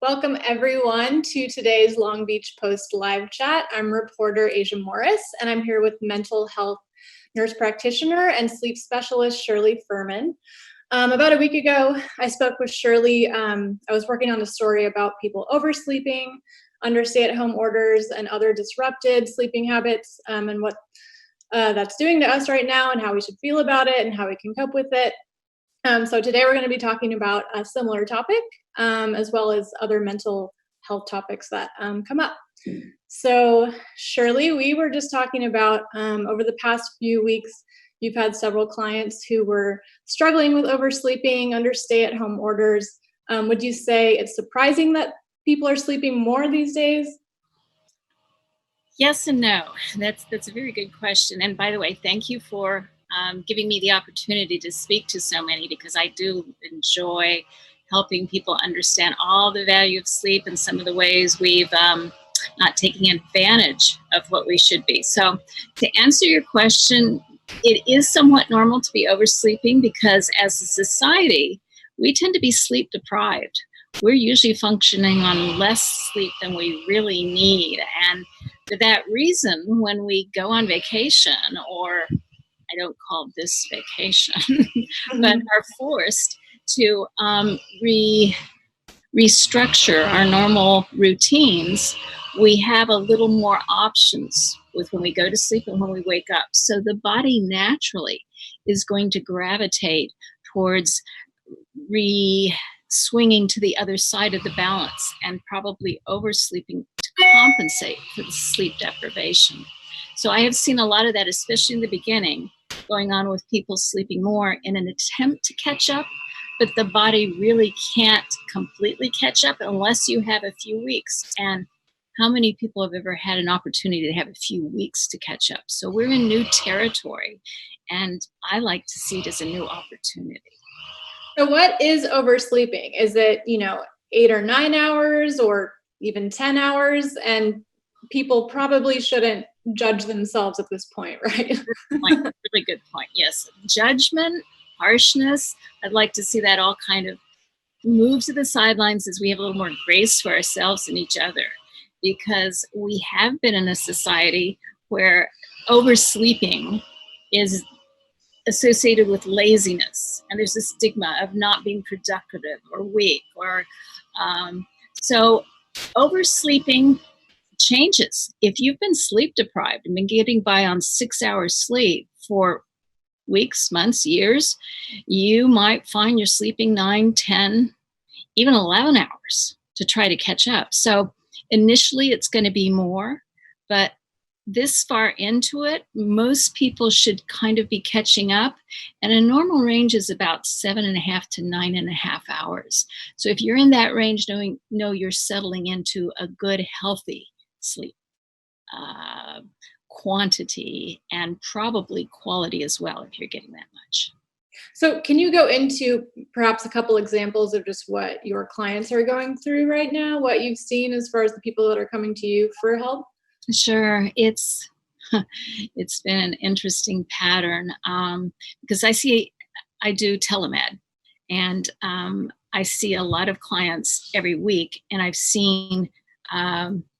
Welcome everyone to today's Long Beach Post live chat. I'm reporter Asia Morris, and I'm here with Mental Health Nurse Practitioner and Sleep Specialist Shirley Furman. About a week ago, I spoke with Shirley. I was working on a story about people oversleeping under stay-at-home orders and other disrupted sleeping habits, and what that's doing to us right now and how we should feel about it and how we can cope with it. So today we're going to be talking about a similar topic, as well as other mental health topics that come up. So Shirley, we were just talking about over the past few weeks, you've had several clients who were struggling with oversleeping under stay-at-home orders. Would you say it's surprising that people are sleeping more these days? Yes and no. That's a very good question. And by the way, thank you for giving me the opportunity to speak to so many, because I do enjoy helping people understand all the value of sleep and some of the ways we've not taking advantage of what we should be. So to answer your question, it is somewhat normal to be oversleeping because as a society, we tend to be sleep deprived. We're usually functioning on less sleep than we really need. And for that reason, when we go on vacation, or I don't call this vacation, but are forced to restructure our normal routines, we have a little more options with when we go to sleep and when we wake up. So the body naturally is going to gravitate towards swinging to the other side of the balance and probably oversleeping to compensate for the sleep deprivation. So I have seen a lot of that, especially in the beginning, going on with people sleeping more in an attempt to catch up, but the body really can't completely catch up unless you have a few weeks. And how many people have ever had an opportunity to have a few weeks to catch up? So we're in new territory, and I like to see it as a new opportunity. So what is oversleeping? Is it, 8 or 9 hours or even 10 hours? And people probably shouldn't judge themselves at this point, right? Really good point. Yes. Judgment, harshness, I'd like to see that all kind of move to the sidelines as we have a little more grace for ourselves and each other, because we have been in a society where oversleeping is associated with laziness, and there's a stigma of not being productive or weak, or so oversleeping changes. If you've been sleep deprived and been getting by on 6 hours sleep for weeks, months, years, you might find you're sleeping 9, 10, even 11 hours to try to catch up. So initially it's going to be more, but this far into it, most people should kind of be catching up. And a normal range is about 7.5 to 9.5 hours. So if you're in that range, know you're settling into a good, healthy sleep quantity and probably quality as well if you're getting that much. So can you go into perhaps a couple examples of just what your clients are going through right now, what you've seen as far as the people that are coming to you for help? Sure. It's been an interesting pattern because I do telemed, and I see a lot of clients every week, and I've seen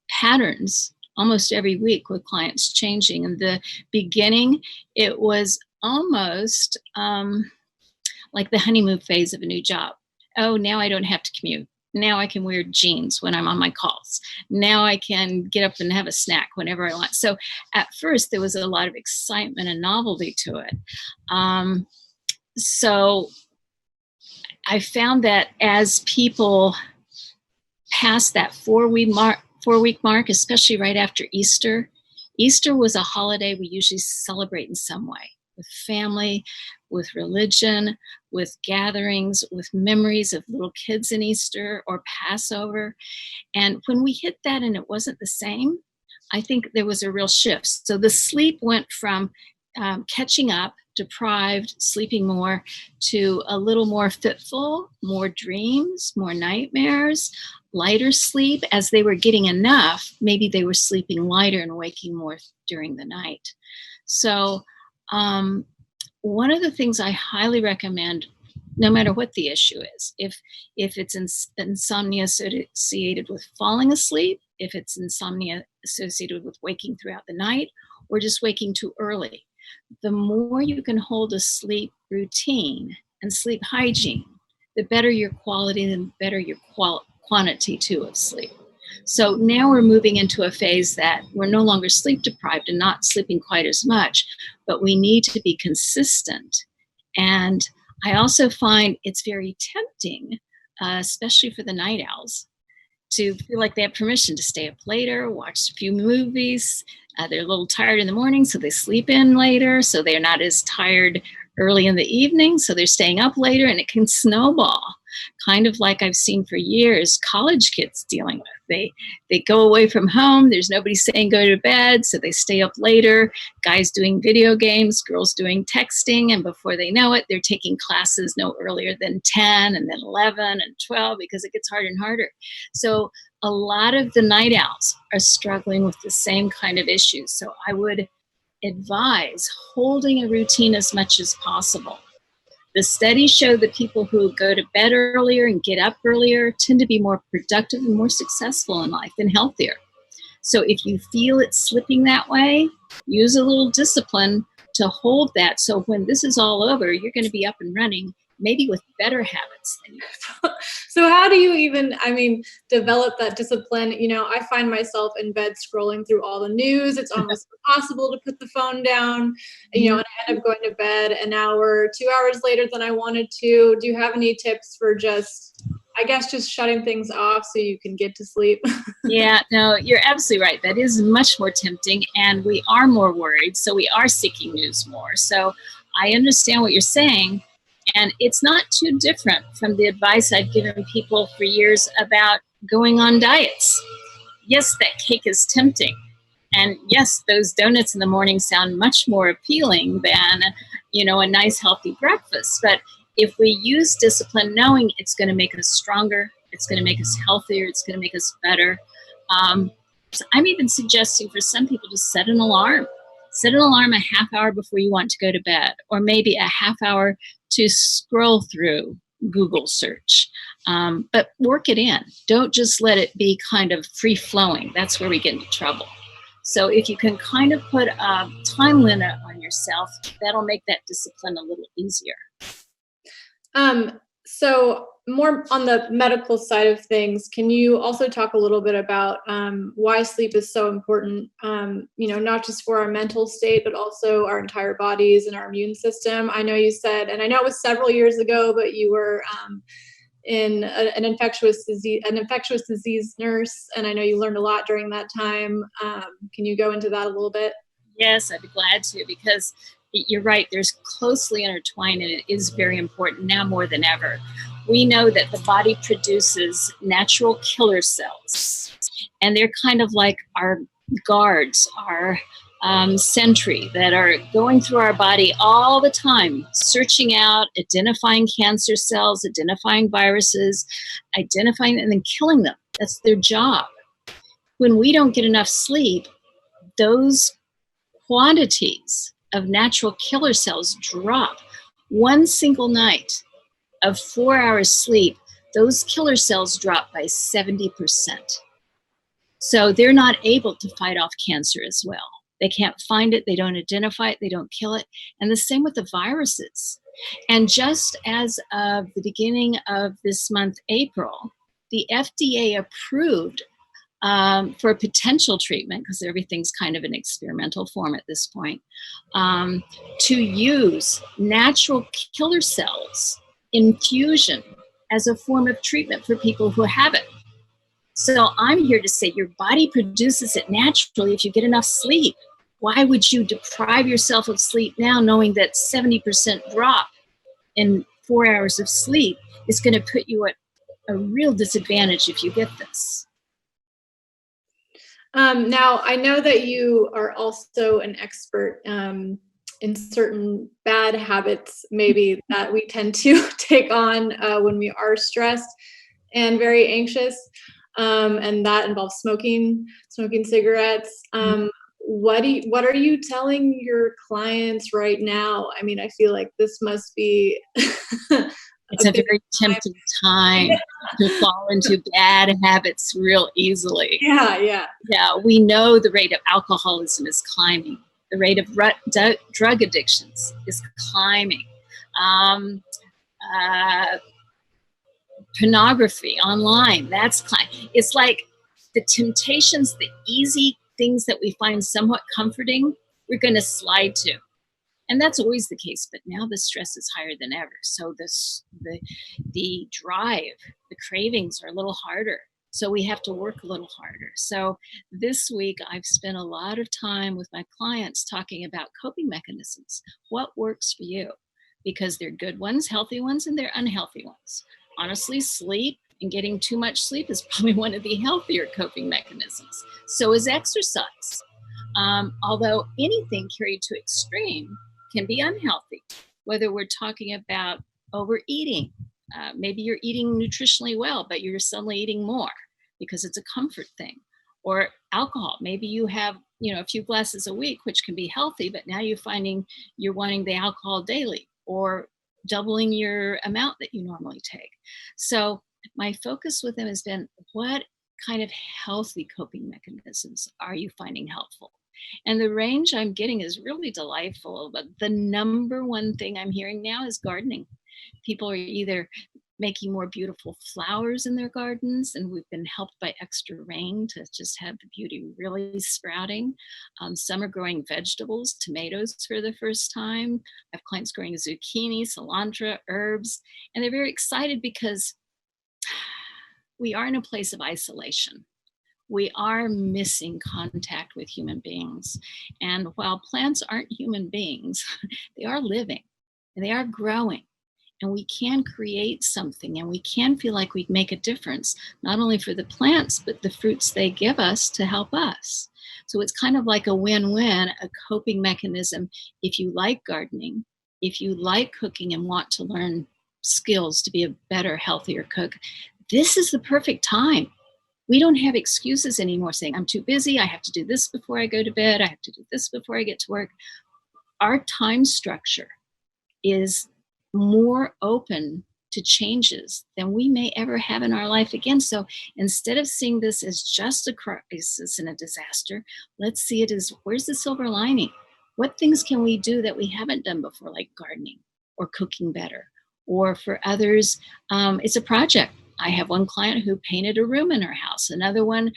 patterns almost every week with clients changing. In the beginning, it was almost like the honeymoon phase of a new job. Oh, now I don't have to commute. Now I can wear jeans when I'm on my calls. Now I can get up and have a snack whenever I want. So at first there was a lot of excitement and novelty to it. So I found that as people passed that 4-week mark, especially right after Easter, Easter was a holiday we usually celebrate in some way, with family, with religion, with gatherings, with memories of little kids in Easter or Passover. And when we hit that and it wasn't the same, I think there was a real shift. So the sleep went from catching up, deprived, sleeping more, to a little more fitful, more dreams, more nightmares, lighter sleep. As they were getting enough, maybe they were sleeping lighter and waking more during the night. So one of the things I highly recommend no matter what the issue is. If it's insomnia associated with falling asleep, if it's insomnia associated with waking throughout the night, or just waking too early, the more you can hold a sleep routine and sleep hygiene, the better your quality and the better your quantity too of sleep. So now we're moving into a phase that we're no longer sleep deprived and not sleeping quite as much, but we need to be consistent. And I also find it's very tempting, especially for the night owls, to feel like they have permission to stay up later, watch a few movies. They're a little tired in the morning, so they sleep in later, so they're not as tired early in the evening, so they're staying up later, and it can snowball, kind of like I've seen for years college kids dealing with. They go away from home, there's nobody saying go to bed, so they stay up later, guys doing video games, girls doing texting, and before they know it, they're taking classes no earlier than 10 and then 11 and 12 because it gets harder and harder. So a lot of the night owls are struggling with the same kind of issues. So I would advise holding a routine as much as possible. The studies show that people who go to bed earlier and get up earlier tend to be more productive and more successful in life and healthier. So if you feel it's slipping that way, use a little discipline to hold that. So when this is all over, you're going to be up and running, maybe with better habits than you. So how do you even, develop that discipline? I find myself in bed scrolling through all the news. It's almost impossible to put the phone down, and I end up going to bed an hour, 2 hours later than I wanted to. Do you have any tips for just shutting things off so you can get to sleep? Yeah, no, you're absolutely right. That is much more tempting, and we are more worried, so we are seeking news more. So I understand what you're saying, and it's not too different from the advice I've given people for years about going on diets. Yes, that cake is tempting, and yes, those donuts in the morning sound much more appealing than, a nice healthy breakfast. But if we use discipline, knowing it's going to make us stronger, it's going to make us healthier, it's going to make us better. So I'm even suggesting for some people to set an alarm. Set an alarm a half hour before you want to go to bed, or maybe a half hour to scroll through Google search. But work it in. Don't just let it be kind of free flowing. That's where we get into trouble. So if you can kind of put a time limit on yourself, that'll make that discipline a little easier. So more on the medical side of things, can you also talk a little bit about why sleep is so important, not just for our mental state, but also our entire bodies and our immune system? I know you said, and I know it was several years ago, but you were in an infectious disease nurse, and I know you learned a lot during that time. Can you go into that a little bit? Yes, I'd be glad to, because you're right, there's closely intertwined, and it is very important now more than ever. We know that the body produces natural killer cells, and they're kind of like our guards, our sentry that are going through our body all the time, searching out, identifying cancer cells, identifying viruses, identifying and then killing them. That's their job. When we don't get enough sleep, those quantities of natural killer cells drop. One single night of 4 hours sleep, those killer cells drop by 70%. So they're not able to fight off cancer as well. They can't find it, they don't identify it, they don't kill it. And the same with the viruses. And just as of the beginning of this month, April, the FDA approved for a potential treatment, because everything's kind of an experimental form at this point, to use natural killer cells infusion as a form of treatment for people who have it. So I'm here to say your body produces it naturally if you get enough sleep. Why would you deprive yourself of sleep now, knowing that 70% drop in 4 hours of sleep is going to put you at a real disadvantage if you get this? Now, I know that you are also an expert in certain bad habits, maybe, that we tend to take on when we are stressed and very anxious, and that involves smoking cigarettes. What are you telling your clients right now? I mean, I feel like this must be It's a big very tempting time to fall into bad habits real easily. Yeah. Yeah, we know the rate of alcoholism is climbing. The rate of drug addictions is climbing. Um, uh, Pornography online, that's climbing. It's like the temptations, the easy things that we find somewhat comforting, we're going to slide to. And that's always the case, but now the stress is higher than ever. So the drive, the cravings are a little harder. So we have to work a little harder. So this week I've spent a lot of time with my clients talking about coping mechanisms. What works for you? Because they're good ones, healthy ones, and they're unhealthy ones. Honestly, sleep and getting too much sleep is probably one of the healthier coping mechanisms. So is exercise. Although anything carried to extreme can be unhealthy, whether we're talking about overeating. Maybe you're eating nutritionally well, but you're suddenly eating more because it's a comfort thing. Or alcohol. Maybe you have, a few glasses a week, which can be healthy, but now you're finding you're wanting the alcohol daily or doubling your amount that you normally take. So my focus with them has been, what kind of healthy coping mechanisms are you finding helpful? And the range I'm getting is really delightful. But the number one thing I'm hearing now is gardening. People are either making more beautiful flowers in their gardens, and we've been helped by extra rain to just have the beauty really sprouting. Some are growing vegetables, tomatoes for the first time. I have clients growing zucchini, cilantro, herbs, and they're very excited because we are in a place of isolation. We are missing contact with human beings. And while plants aren't human beings, they are living and they are growing. And we can create something, and we can feel like we make a difference, not only for the plants, but the fruits they give us to help us. So it's kind of like a win-win, a coping mechanism. If you like gardening, if you like cooking and want to learn skills to be a better, healthier cook, this is the perfect time. We don't have excuses anymore saying, I'm too busy, I have to do this before I go to bed, I have to do this before I get to work. Our time structure is more open to changes than we may ever have in our life again. So instead of seeing this as just a crisis and a disaster, let's see it as, where's the silver lining? What things can we do that we haven't done before, like gardening or cooking better? Or for others, it's a project. I have one client who painted a room in her house. Another one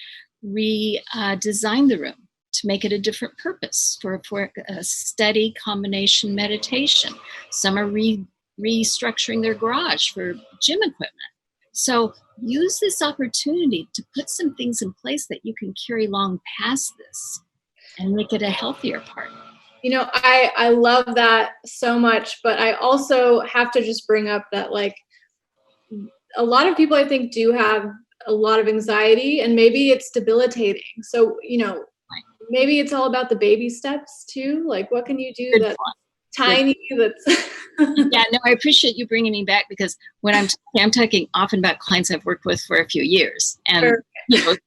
redesigned the room to make it a different purpose for a steady combination meditation. Some are restructuring their garage for gym equipment. So use this opportunity to put some things in place that you can carry long past this and make it a healthier part. I love that so much, but I also have to just bring up that, like, a lot of people, I think, do have a lot of anxiety, and maybe it's debilitating. So, maybe it's all about the baby steps too. Like, what can you do that's tiny? That's Yeah, no, I appreciate you bringing me back, because when I'm talking often about clients I've worked with for a few years, and sure.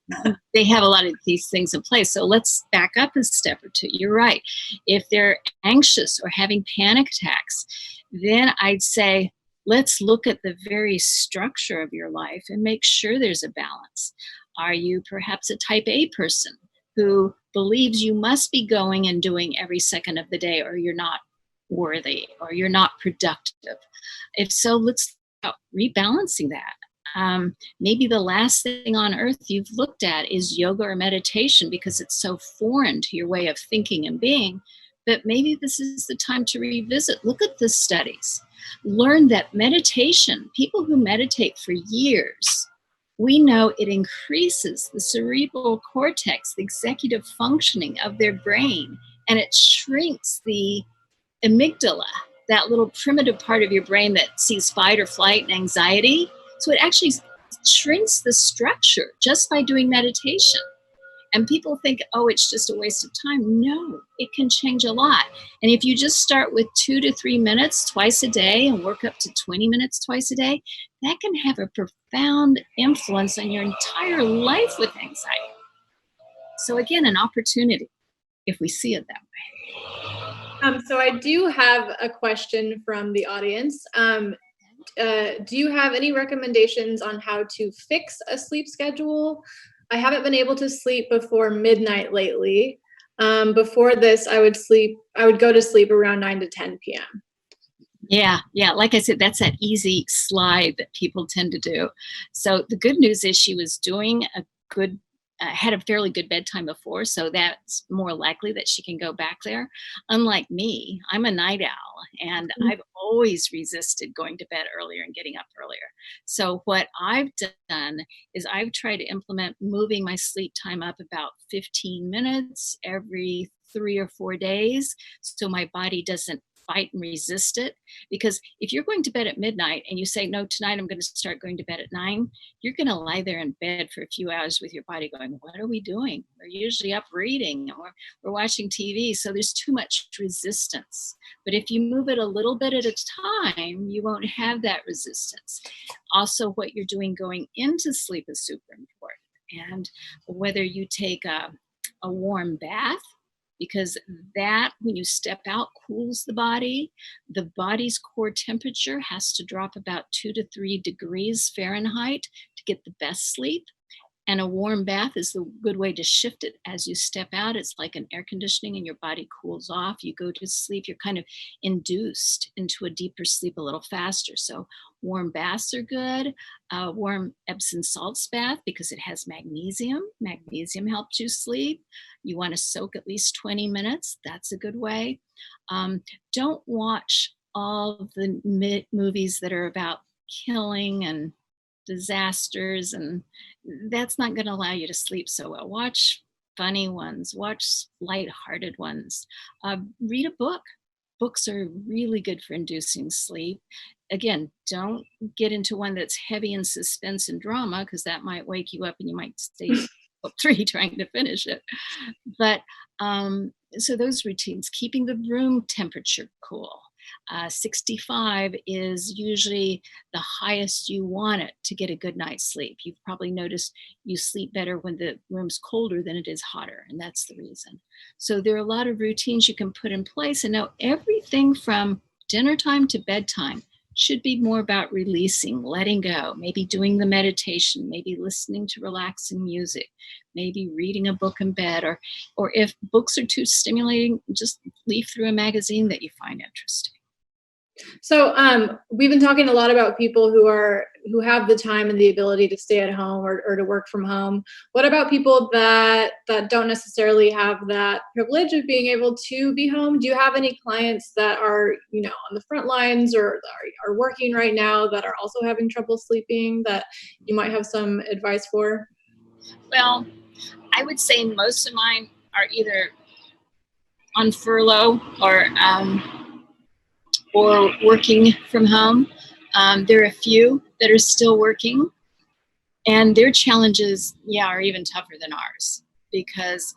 They have a lot of these things in place. So let's back up a step or two. You're right. If they're anxious or having panic attacks, then I'd say, let's look at the very structure of your life and make sure there's a balance. Are you perhaps a type A person who believes you must be going and doing every second of the day, or you're not worthy, or you're not productive? If so, let's start rebalancing that. Maybe the last thing on earth you've looked at is yoga or meditation because it's so foreign to your way of thinking and being. But maybe this is the time to revisit. Look at the studies. Learn that meditation, people who meditate for years, we know it increases the cerebral cortex, the executive functioning of their brain, and it shrinks the amygdala, that little primitive part of your brain that sees fight or flight and anxiety. So it actually shrinks the structure just by doing meditation. And people think, oh, it's just a waste of time. No, it can change a lot. And if you just start with 2 to 3 minutes twice a day and work up to 20 minutes twice a day, that can have a profound influence on your entire life with anxiety. So again, an opportunity if we see it that way. So I do have a question from the audience. Do you have any recommendations on how to fix a sleep schedule? I haven't been able to sleep before midnight lately. Before this, I would go to sleep around 9 to 10 p.m. Yeah, yeah. Like I said, that's that easy slide that people tend to do. So the good news is she was doing a good, had a fairly good bedtime before, so that's more likely that she can go back there. Unlike me, I'm a night owl, and I've always resisted going to bed earlier and getting up earlier. So what I've done is I've tried to implement moving my sleep time up about 15 minutes every 3 or 4 days, so my body doesn't fight and resist it. Because if you're going to bed at midnight and you say, no, tonight I'm going to start going to bed at 9, you're going to lie there in bed for a few hours with your body going, what are we doing? We're usually up reading, or we're watching TV. So there's too much resistance. But if you move it a little bit at a time, you won't have that resistance. Also, what you're doing going into sleep is super important. And whether you take a warm bath, because that, when you step out, cools the body. The body's core temperature has to drop about 2 to 3 degrees Fahrenheit to get the best sleep. And a warm bath is the good way to shift it as you step out. It's like an air conditioning, and your body cools off. You go to sleep, you're kind of induced into a deeper sleep a little faster. So warm baths are good. Warm Epsom salts bath, because it has magnesium. Magnesium helps you sleep. You want to soak at least 20 minutes. That's a good way. Don't watch all the movies that are about killing and disasters, and that's not going to allow you to sleep so well. Watch funny ones, watch lighthearted ones, read a book. Books are really good for inducing sleep. Again, don't get into one that's heavy in suspense and drama, because that might wake you up and you might stay up 3 trying to finish it. But so those routines, keeping the room temperature cool. 65 is usually the highest you want it to get a good night's sleep. You've probably noticed you sleep better when the room's colder than it is hotter, and that's the reason. So there are a lot of routines you can put in place. And now everything from dinner time to bedtime should be more about releasing, letting go, maybe doing the meditation, maybe listening to relaxing music, maybe reading a book in bed, or if books are too stimulating, just leaf through a magazine that you find interesting. So we've been talking a lot about people who have the time and the ability to stay at home or to work from home. What about people that don't necessarily have that privilege of being able to be home? Do you have any clients that are, on the front lines or are working right now that are also having trouble sleeping that you might have some advice for? Well, I would say most of mine are either on furlough or working from home. There are a few that are still working, and their challenges, are even tougher than ours, because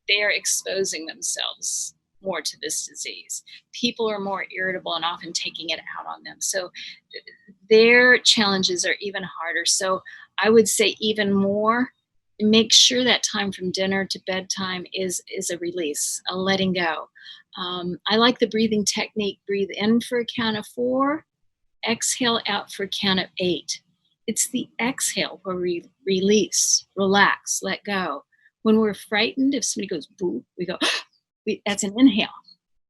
they are exposing themselves more to this disease. People are more irritable and often taking it out on them. So their challenges are even harder. So I would say even more, make sure that time from dinner to bedtime is a release, a letting go. I like the breathing technique. Breathe in for a count of 4, exhale out for a count of 8. It's the exhale where we release, relax, let go. When we're frightened, if somebody goes boo, we go, that's an inhale.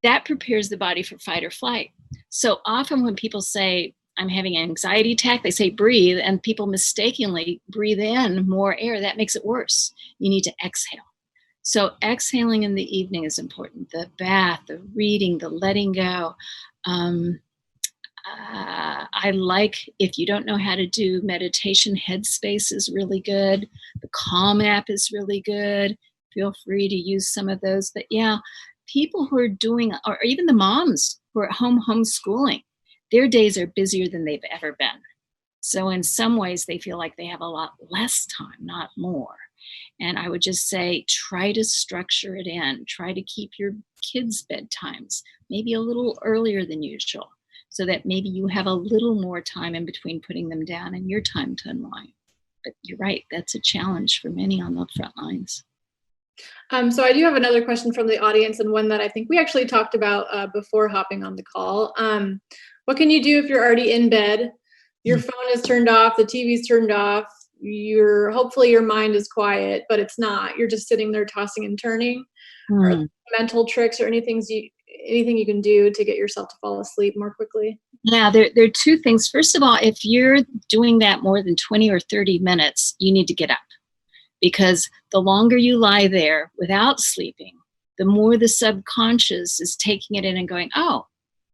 That prepares the body for fight or flight. So often when people say, I'm having an anxiety attack, they say breathe, and people mistakenly breathe in more air. That makes it worse. You need to exhale. So exhaling in the evening is important. The bath, the reading, the letting go. I like, if you don't know how to do meditation, Headspace is really good. The Calm app is really good. Feel free to use some of those. But people who are doing, or even the moms who are at home homeschooling, their days are busier than they've ever been. So in some ways, they feel like they have a lot less time, not more. And I would just say, try to structure it in. Try to keep your kids' bedtimes maybe a little earlier than usual, so that maybe you have a little more time in between putting them down and your time to unwind. But you're right, that's a challenge for many on the front lines. So I do have another question from the audience, and one that I think we actually talked about before hopping on the call. What can you do if you're already in bed? Your phone is turned off, the TV's turned off, hopefully your mind is quiet, but it's not. You're just sitting there tossing and turning. Are there mental tricks or anything you can do to get yourself to fall asleep more quickly? Yeah, there are two things. First of all, if you're doing that more than 20 or 30 minutes, you need to get up, because the longer you lie there without sleeping, the more the subconscious is taking it in and going, oh,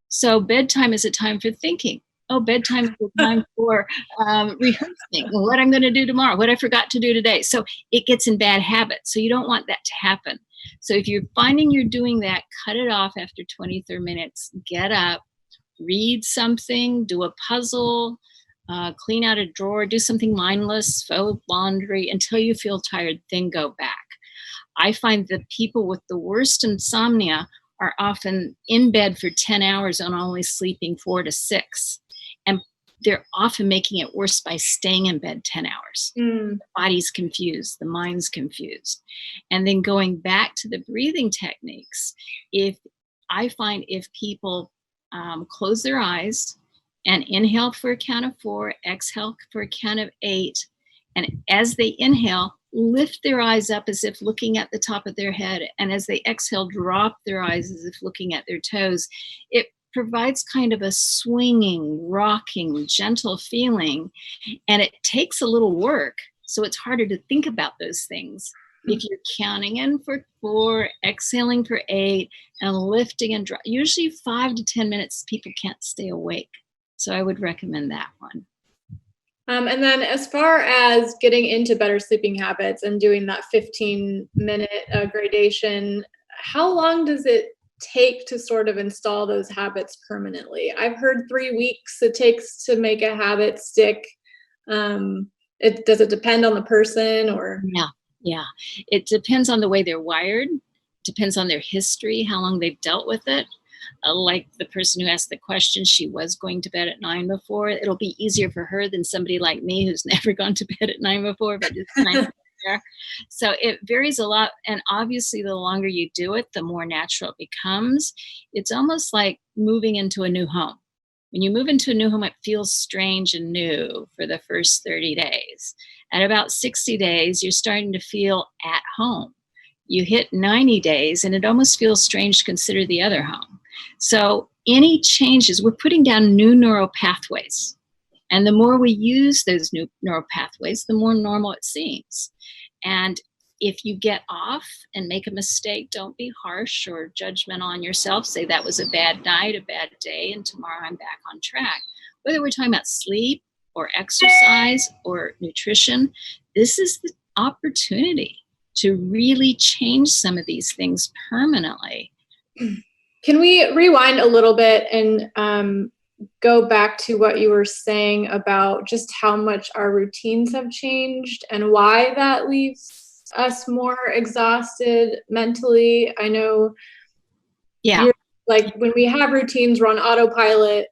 so bedtime is a time for thinking. Oh, bedtime is a time for rehearsing what I'm going to do tomorrow, what I forgot to do today. So it gets in bad habits. So you don't want that to happen. So if you're finding you're doing that, cut it off after 20, 30 minutes, get up, read something, do a puzzle, clean out a drawer, do something mindless, fold laundry until you feel tired, then go back. I find that people with the worst insomnia are often in bed for 10 hours and only sleeping 4 to 6. And they're often making it worse by staying in bed 10 hours. The body's confused, the mind's confused. And then going back to the breathing techniques, if people close their eyes and inhale for a count of 4, exhale for a count of 8, and as they inhale, lift their eyes up as if looking at the top of their head, and as they exhale, drop their eyes as if looking at their toes. It provides kind of a swinging, rocking, gentle feeling, and it takes a little work, so it's harder to think about those things. If you're counting in for 4, exhaling for 8, and lifting and drop, usually 5 to 10 minutes, people can't stay awake. So I would recommend that one. And then as far as getting into better sleeping habits and doing that 15-minute gradation, how long does it take to sort of install those habits permanently? I've heard 3 weeks it takes to make a habit stick. Does it depend on the person or? Yeah. It depends on the way they're wired, depends on their history, how long they've dealt with it. Like the person who asked the question, she was going to bed at 9 before. It'll be easier for her than somebody like me who's never gone to bed at 9 before, but just 9 there. So it varies a lot. And obviously, the longer you do it, the more natural it becomes. It's almost like moving into a new home. When you move into a new home, it feels strange and new for the first 30 days. At about 60 days, you're starting to feel at home. You hit 90 days, and it almost feels strange to consider the other home. So any changes, we're putting down new neural pathways. And the more we use those new neural pathways, the more normal it seems. And if you get off and make a mistake, don't be harsh or judgmental on yourself. Say that was a bad night, a bad day, and tomorrow I'm back on track. Whether we're talking about sleep or exercise or nutrition, this is the opportunity to really change some of these things permanently. Can we rewind a little bit and go back to what you were saying about just how much our routines have changed and why that leaves us more exhausted mentally? I know, like when we have routines, we're on autopilot.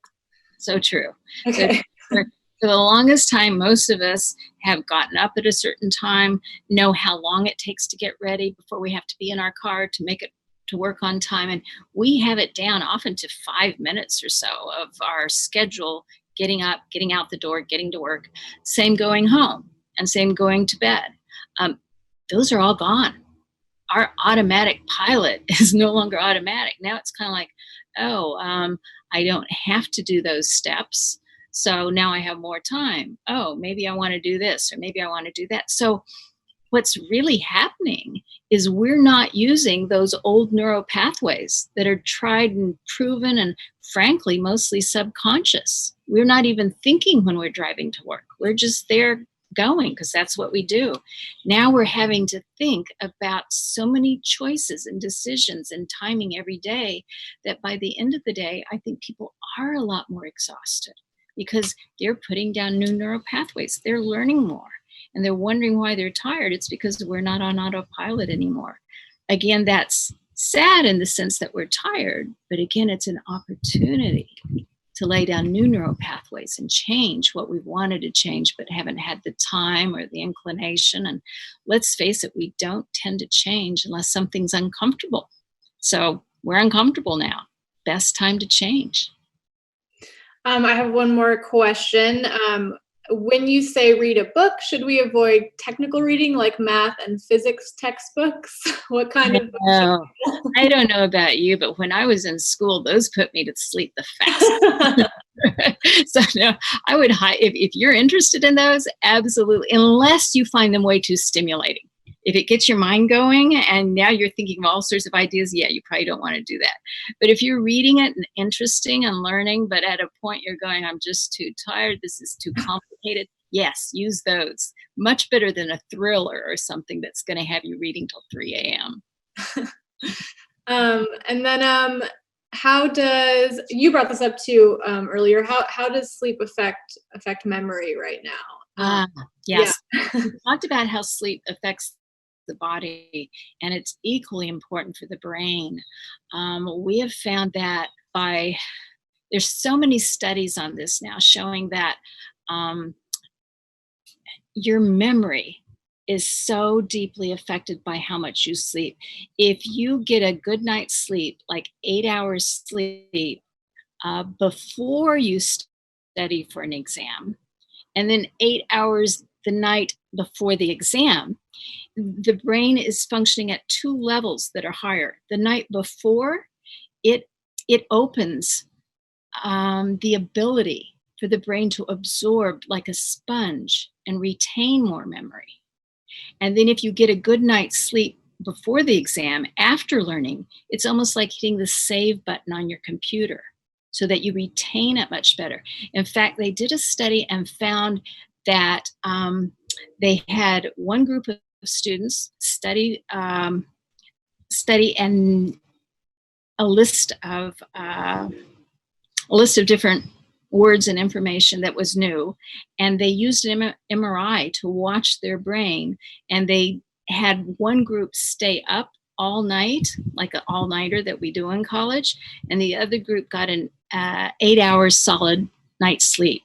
So true. Okay. So for the longest time, most of us have gotten up at a certain time, know how long it takes to get ready before we have to be in our car to make it to work on time. And we have it down often to 5 minutes or so of our schedule, getting up, getting out the door, getting to work, same going home and same going to bed. Those are all gone. Our automatic pilot is no longer automatic. Now it's kind of like, I don't have to do those steps. So now I have more time. Oh, maybe I want to do this or maybe I want to do that. So what's really happening is we're not using those old neural pathways that are tried and proven and frankly, mostly subconscious. We're not even thinking when we're driving to work. We're just there going because that's what we do. Now we're having to think about so many choices and decisions and timing every day that by the end of the day, I think people are a lot more exhausted because they're putting down new neural pathways. They're learning more. And they're wondering why they're tired. It's because we're not on autopilot anymore. Again, that's sad in the sense that we're tired, but again, it's an opportunity to lay down new neural pathways and change what we've wanted to change, but haven't had the time or the inclination. And let's face it, we don't tend to change unless something's uncomfortable. So we're uncomfortable now. Best time to change. I have one more question. When you say read a book, should we avoid technical reading like math and physics textbooks? What kind of books should No, I don't know about you, but when I was in school, those put me to sleep the fastest. So no, I would if you're interested in those, absolutely, unless you find them way too stimulating. If it gets your mind going and now you're thinking of all sorts of ideas, yeah, you probably don't want to do that. But if you're reading it and interesting and learning, but at a point you're going, I'm just too tired, this is too complicated, yes, use those. Much better than a thriller or something that's going to have you reading till 3 a.m. And then how does, you brought this up too earlier, how does sleep affect memory right now? Yes. We talked about how sleep affects the body, and it's equally important for the brain. We have found that there's so many studies on this now showing that your memory is so deeply affected by how much you sleep. If you get a good night's sleep, like 8 hours sleep, before you study for an exam, and then 8 hours the night before the exam, the brain is functioning at two levels that are higher. The night before, it opens the ability for the brain to absorb like a sponge and retain more memory. And then if you get a good night's sleep before the exam, after learning, it's almost like hitting the save button on your computer so that you retain it much better. In fact, they did a study and found that they had one group of students study and a list of different words and information that was new, and they used an MRI to watch their brain, and they had one group stay up all night, like an all-nighter that we do in college, and the other group got an 8 hours solid night's sleep.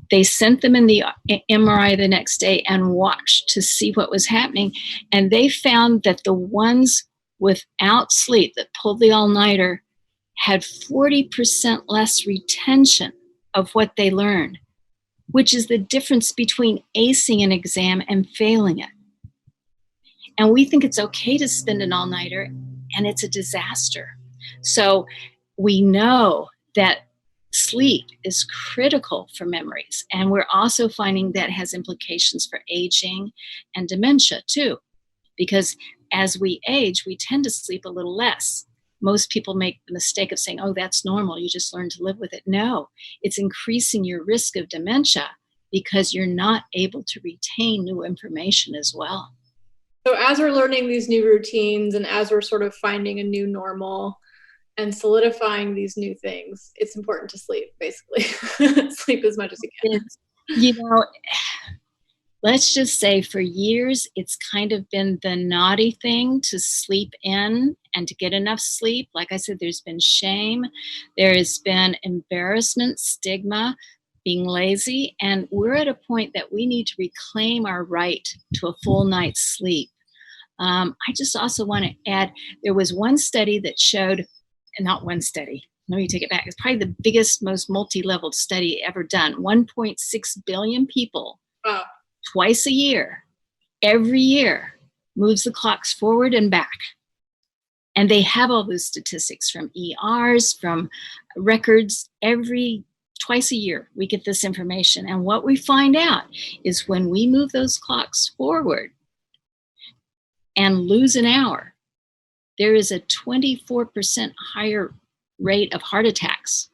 They sent them in the MRI the next day and watched to see what was happening, and they found that the ones without sleep that pulled the all-nighter had 40% less retention of what they learned, which is the difference between acing an exam and failing it. And we think it's okay to spend an all-nighter, and it's a disaster. So we know that sleep is critical for memories, and we're also finding that has implications for aging and dementia too, because as we age, we tend to sleep a little less. Most people make the mistake of saying, oh, that's normal, you just learn to live with it. No, it's increasing your risk of dementia because you're not able to retain new information as well. So as we're learning these new routines and as we're sort of finding a new normal and solidifying these new things, it's important to sleep, basically. Sleep as much as you can. You know, let's just say for years, it's kind of been the naughty thing to sleep in and to get enough sleep. Like I said, there's been shame, there has been embarrassment, stigma, being lazy, and we're at a point that we need to reclaim our right to a full night's sleep. I just also want to add, there was one study that showed, not one study, let me take it back, it's probably the biggest, most multi-leveled study ever done. 1.6 billion people, Wow. Twice a year, every year, moves the clocks forward and back. And they have all those statistics from ERs, from records, twice a year we get this information. And what we find out is when we move those clocks forward and lose an hour, there is a 24% higher rate of heart attacks.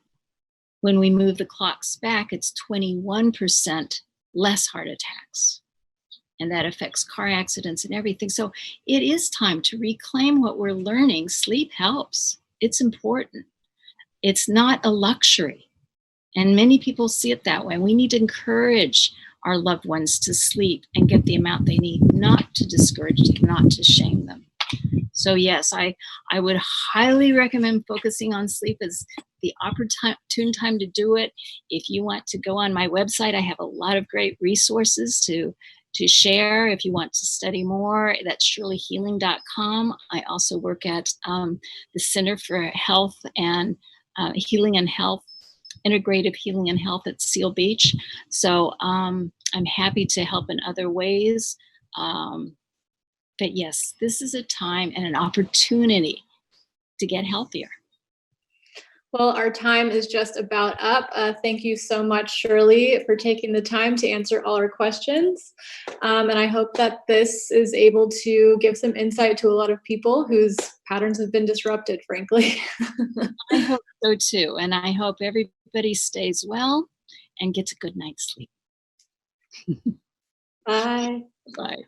When we move the clocks back, it's 21% less heart attacks. And that affects car accidents and everything. So it is time to reclaim what we're learning. Sleep helps. It's important. It's not a luxury. And many people see it that way. We need to encourage our loved ones to sleep and get the amount they need, not to discourage them, not to shame them. So yes, I would highly recommend focusing on sleep as the opportune time to do it. If you want to go on my website, I have a lot of great resources to share. If you want to study more, that's shirleyhealing.com. I also work at the Center for Health and Healing and Health integrative healing and health at Seal Beach. So I'm happy to help in other ways. But yes, this is a time and an opportunity to get healthier. Well, our time is just about up. Thank you so much, Shirley, for taking the time to answer all our questions. And I hope that this is able to give some insight to a lot of people whose patterns have been disrupted, frankly. I hope so too. And I hope everybody stays well and gets a good night's sleep. Bye. Bye.